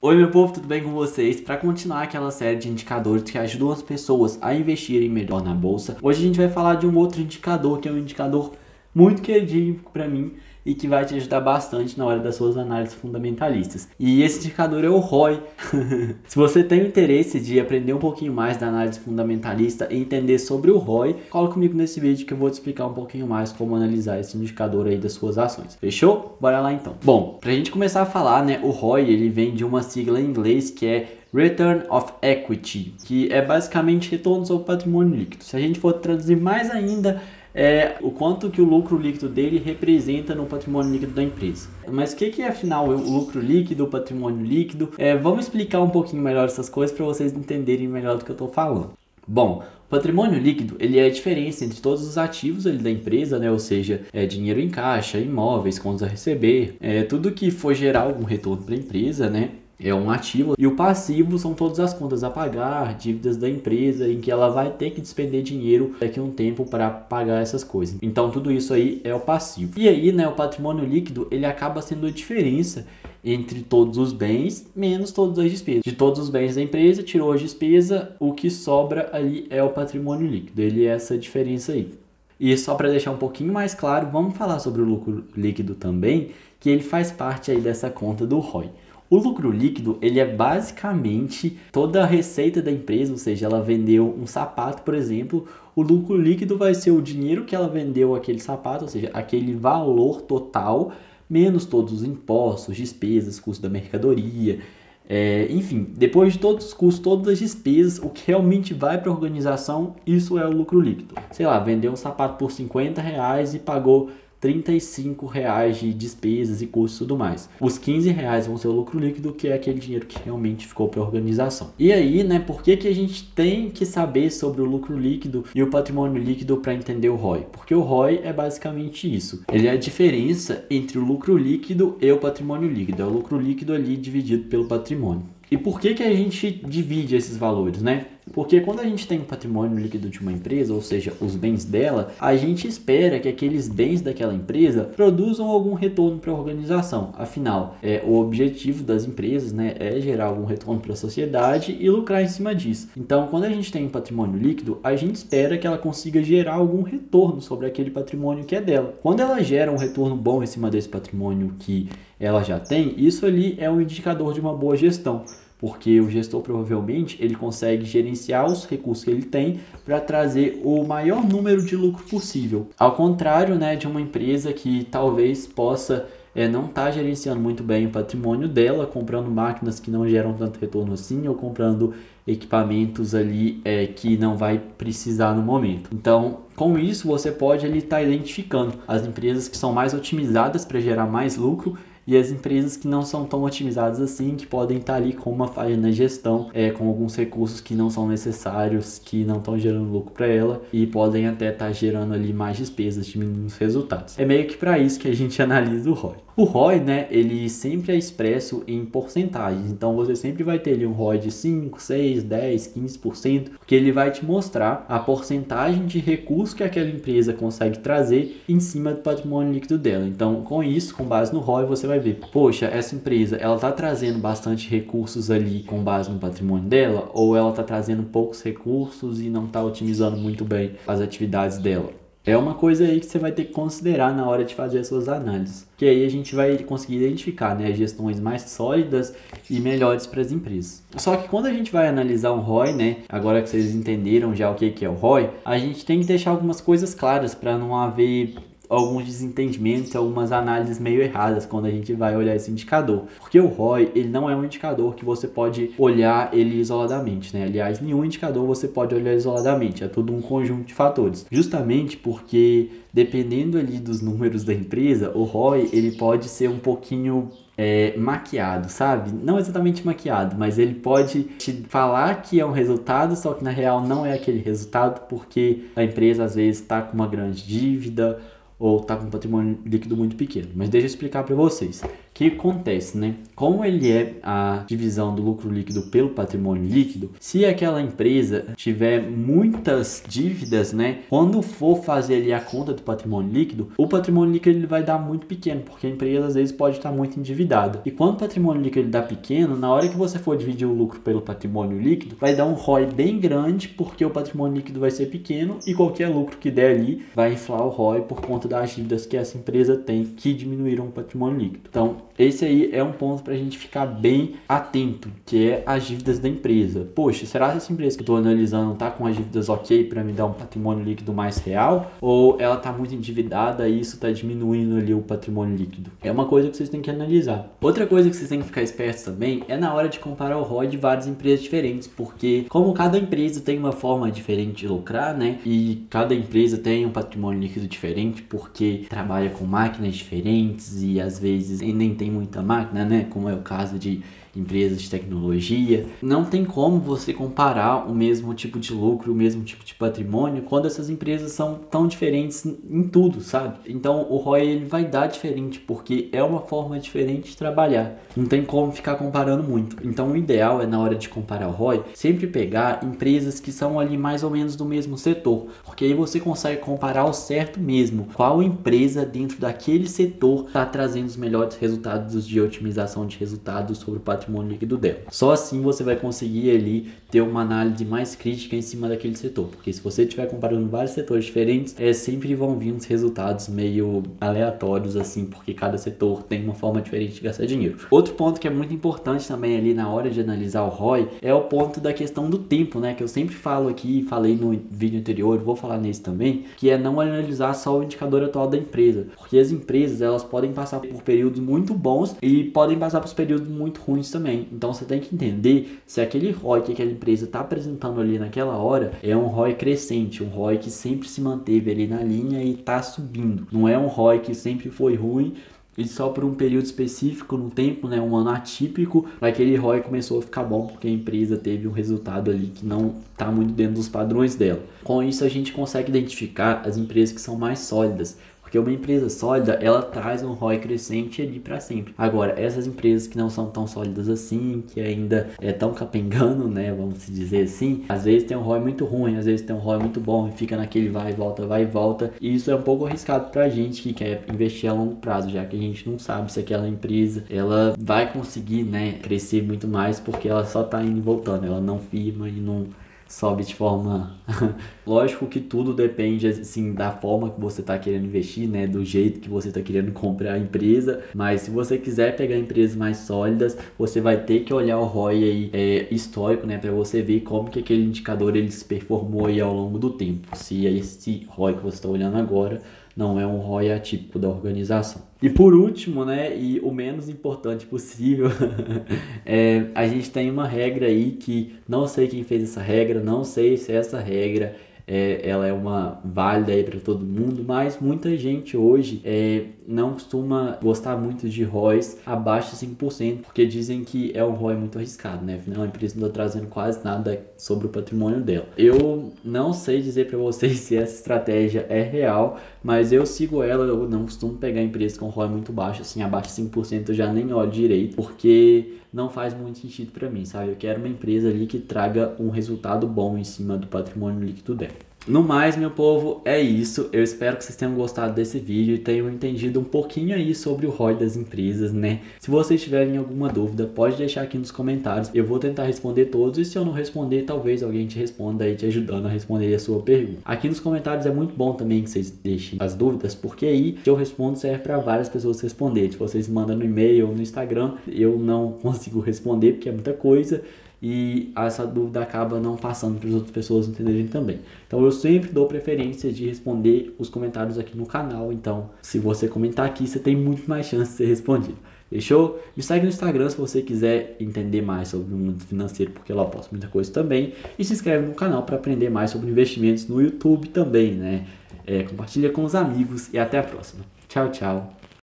Oi meu povo, tudo bem com vocês? Para continuar aquela série de indicadores que ajudam as pessoas a investirem melhor na bolsa, hoje a gente vai falar de um outro indicador que é um indicador muito queridinho para mim e que vai te ajudar bastante na hora das suas análises fundamentalistas. E esse indicador é o ROI. Se você tem o interesse de aprender um pouquinho mais da análise fundamentalista e entender sobre o ROI, cola comigo nesse vídeo que eu vou te explicar um pouquinho mais como analisar esse indicador aí das suas ações. Fechou? Bora lá então. Bom, pra gente começar a falar, né, o ROI ele vem de uma sigla em inglês que é Return of Equity, que é basicamente retorno sobre patrimônio líquido. Se a gente for traduzir mais ainda, é o quanto que o lucro líquido dele representa no patrimônio líquido da empresa. Mas o que é afinal o lucro líquido, o patrimônio líquido? Vamos explicar um pouquinho melhor essas coisas para vocês entenderem melhor do que eu estou falando. Bom, o patrimônio líquido ele é a diferença entre todos os ativos ali da empresa, né? Ou seja, dinheiro em caixa, imóveis, contas a receber, tudo que for gerar algum retorno para a empresa, né? É um ativo. E o passivo são todas as contas a pagar, dívidas da empresa, em que ela vai ter que despender dinheiro daqui a um tempo para pagar essas coisas. Então tudo isso aí é o passivo. E aí, né, o patrimônio líquido, ele acaba sendo a diferença entre todos os bens menos todas as despesas. De todos os bens da empresa, tirou a despesa, o que sobra ali é o patrimônio líquido. Ele é essa diferença aí. E só para deixar um pouquinho mais claro, vamos falar sobre o lucro líquido também, que ele faz parte aí dessa conta do ROI. O lucro líquido, ele é basicamente toda a receita da empresa, ou seja, ela vendeu um sapato, por exemplo, o lucro líquido vai ser o dinheiro que ela vendeu aquele sapato, ou seja, aquele valor total, menos todos os impostos, despesas, custo da mercadoria, enfim, depois de todos os custos, todas as despesas, o que realmente vai para a organização, isso é o lucro líquido. Sei lá, vendeu um sapato por R$50 e pagou R$35 de despesas e custos e tudo mais. Os R$15 vão ser o lucro líquido, que é aquele dinheiro que realmente ficou para a organização. E aí, né, por que a gente tem que saber sobre o lucro líquido e o patrimônio líquido para entender o ROI? Porque o ROI é basicamente isso. Ele é a diferença entre o lucro líquido e o patrimônio líquido. É o lucro líquido ali dividido pelo patrimônio. E por que a gente divide esses valores, né? Porque quando a gente tem um patrimônio líquido de uma empresa, ou seja, os bens dela, a gente espera que aqueles bens daquela empresa produzam algum retorno para a organização. Afinal, o objetivo das empresas, né, é gerar algum retorno para a sociedade e lucrar em cima disso. Então, quando a gente tem um patrimônio líquido, a gente espera que ela consiga gerar algum retorno sobre aquele patrimônio que é dela. Quando ela gera um retorno bom em cima desse patrimônio que ela já tem, isso ali é um indicador de uma boa gestão. Porque o gestor provavelmente ele consegue gerenciar os recursos que ele tem para trazer o maior número de lucro possível. Ao contrário, né, de uma empresa que talvez possa não estar gerenciando muito bem o patrimônio dela, comprando máquinas que não geram tanto retorno assim, ou comprando equipamentos ali que não vai precisar no momento. Então, com isso, você pode estar identificando as empresas que são mais otimizadas para gerar mais lucro e as empresas que não são tão otimizadas assim, que podem estar ali com uma falha na gestão, com alguns recursos que não são necessários, que não estão gerando lucro para ela e podem até estar gerando ali mais despesas, diminuindo os resultados. É meio que para isso que a gente analisa o ROI. O ROI, né, ele sempre é expresso em porcentagens, então você sempre vai ter ali um ROI de 5, 6, 10, 15%, porque ele vai te mostrar a porcentagem de recursos que aquela empresa consegue trazer em cima do patrimônio líquido dela. Então, com isso, com base no ROI, você vai ver, poxa, essa empresa, ela está trazendo bastante recursos ali com base no patrimônio dela, ou ela está trazendo poucos recursos e não está otimizando muito bem as atividades dela. É uma coisa aí que você vai ter que considerar na hora de fazer as suas análises. Que aí a gente vai conseguir identificar, né, gestões mais sólidas e melhores para as empresas. Só que quando a gente vai analisar um ROI, né, agora que vocês entenderam já o que é o ROI, a gente tem que deixar algumas coisas claras para não haver alguns desentendimentos, algumas análises meio erradas quando a gente vai olhar esse indicador. Porque o ROI, ele não é um indicador que você pode olhar ele isoladamente, né? Aliás, nenhum indicador você pode olhar isoladamente, é tudo um conjunto de fatores. Justamente porque, dependendo ali dos números da empresa, o ROI, ele pode ser um pouquinho maquiado, sabe? Não exatamente maquiado, mas ele pode te falar que é um resultado, só que na real não é aquele resultado, porque a empresa às vezes está com uma grande dívida, ou está com um patrimônio líquido muito pequeno. Mas deixa eu explicar para vocês. O que acontece, né? Como ele é a divisão do lucro líquido pelo patrimônio líquido, se aquela empresa tiver muitas dívidas, né? Quando for fazer ali a conta do patrimônio líquido, o patrimônio líquido ele vai dar muito pequeno, porque a empresa às vezes pode estar muito endividada. E quando o patrimônio líquido ele dá pequeno, na hora que você for dividir o lucro pelo patrimônio líquido, vai dar um ROI bem grande, porque o patrimônio líquido vai ser pequeno e qualquer lucro que der ali vai inflar o ROI por conta das dívidas que essa empresa tem que diminuíram o patrimônio líquido. Então, esse aí é um ponto para a gente ficar bem atento, que é as dívidas da empresa. Poxa, será que essa empresa que eu estou analisando está com as dívidas ok para me dar um patrimônio líquido mais real? Ou ela está muito endividada e isso está diminuindo ali o patrimônio líquido? É uma coisa que vocês têm que analisar. Outra coisa que vocês têm que ficar espertos também é na hora de comparar o ROI de várias empresas diferentes, porque como cada empresa tem uma forma diferente de lucrar, né? E cada empresa tem um patrimônio líquido diferente, porque trabalha com máquinas diferentes e às vezes nem tem muita máquina, né? Como é o caso de empresas de tecnologia. Não tem como você comparar o mesmo tipo de lucro, o mesmo tipo de patrimônio, quando essas empresas são tão diferentes em tudo, sabe? Então o ROI ele vai dar diferente, porque é uma forma diferente de trabalhar. Não tem como ficar comparando muito. Então o ideal é, na hora de comparar o ROI, sempre pegar empresas que são ali mais ou menos do mesmo setor, porque aí você consegue comparar o certo mesmo, qual empresa dentro daquele setor está trazendo os melhores resultados de otimização de resultados sobre o patrimônio líquido dela. Só assim você vai conseguir ali ter uma análise mais crítica em cima daquele setor, porque se você estiver comparando vários setores diferentes, sempre vão vir uns resultados meio aleatórios assim, porque cada setor tem uma forma diferente de gastar dinheiro. Outro ponto que é muito importante também ali na hora de analisar o ROI é o ponto da questão do tempo, né, que eu sempre falo aqui, falei no vídeo anterior, vou falar nesse também, que é não analisar só o indicador atual da empresa, porque as empresas elas podem passar por períodos muito bons e podem passar por períodos muito ruins também. Então você tem que entender se aquele ROI que aquela empresa está apresentando ali naquela hora é um ROI crescente, um ROI que sempre se manteve ali na linha e está subindo. Não é um ROI que sempre foi ruim e só por um período específico no tempo, né, um ano atípico, aquele ROI começou a ficar bom porque a empresa teve um resultado ali que não está muito dentro dos padrões dela. Com isso a gente consegue identificar as empresas que são mais sólidas, porque uma empresa sólida, ela traz um ROI crescente ali para sempre. Agora, essas empresas que não são tão sólidas assim, que ainda tão capengando, né, vamos dizer assim, às vezes tem um ROI muito ruim, às vezes tem um ROI muito bom e fica naquele vai e volta. E isso é um pouco arriscado pra gente que quer investir a longo prazo, já que a gente não sabe se aquela empresa, ela vai conseguir, né, crescer muito mais, porque ela só tá indo e voltando, ela não firma e não sobe de forma... Lógico que tudo depende, assim, da forma que você está querendo investir, né? Do jeito que você está querendo comprar a empresa. Mas se você quiser pegar empresas mais sólidas, você vai ter que olhar o ROI aí, histórico, né? Para você ver como que aquele indicador ele se performou aí ao longo do tempo. Se esse ROI que você está olhando agora não é um ROI atípico da organização. E por último, né, e o menos importante possível, a gente tem uma regra aí que não sei quem fez essa regra, não sei se essa regra ela é uma válida aí para todo mundo, mas muita gente hoje não costuma gostar muito de ROIs abaixo de 5%, porque dizem que é um ROI muito arriscado, né? Afinal, a empresa não está trazendo quase nada sobre o patrimônio dela. Eu não sei dizer para vocês se essa estratégia é real, mas eu sigo ela, eu não costumo pegar empresas com ROI muito baixo, assim, abaixo de 5% eu já nem olho direito, porque não faz muito sentido para mim, sabe? Eu quero uma empresa ali que traga um resultado bom em cima do patrimônio líquido dela. No mais, meu povo, é isso. Eu espero que vocês tenham gostado desse vídeo e tenham entendido um pouquinho aí sobre o ROI das empresas, né? Se vocês tiverem alguma dúvida, pode deixar aqui nos comentários. Eu vou tentar responder todos e se eu não responder, talvez alguém te responda aí te ajudando a responder a sua pergunta. Aqui nos comentários é muito bom também que vocês deixem as dúvidas, porque aí que eu respondo serve para várias pessoas responderem. Se vocês mandam no e-mail ou no Instagram, eu não consigo responder porque é muita coisa. E essa dúvida acaba não passando para as outras pessoas entenderem também. Então eu sempre dou preferência de responder os comentários aqui no canal. Então se você comentar aqui, você tem muito mais chance de ser respondido. Fechou? Me segue no Instagram se você quiser entender mais sobre o mundo financeiro, porque lá eu posto muita coisa também. E se inscreve no canal para aprender mais sobre investimentos no YouTube também, né? Compartilha com os amigos e até a próxima. Tchau, tchau.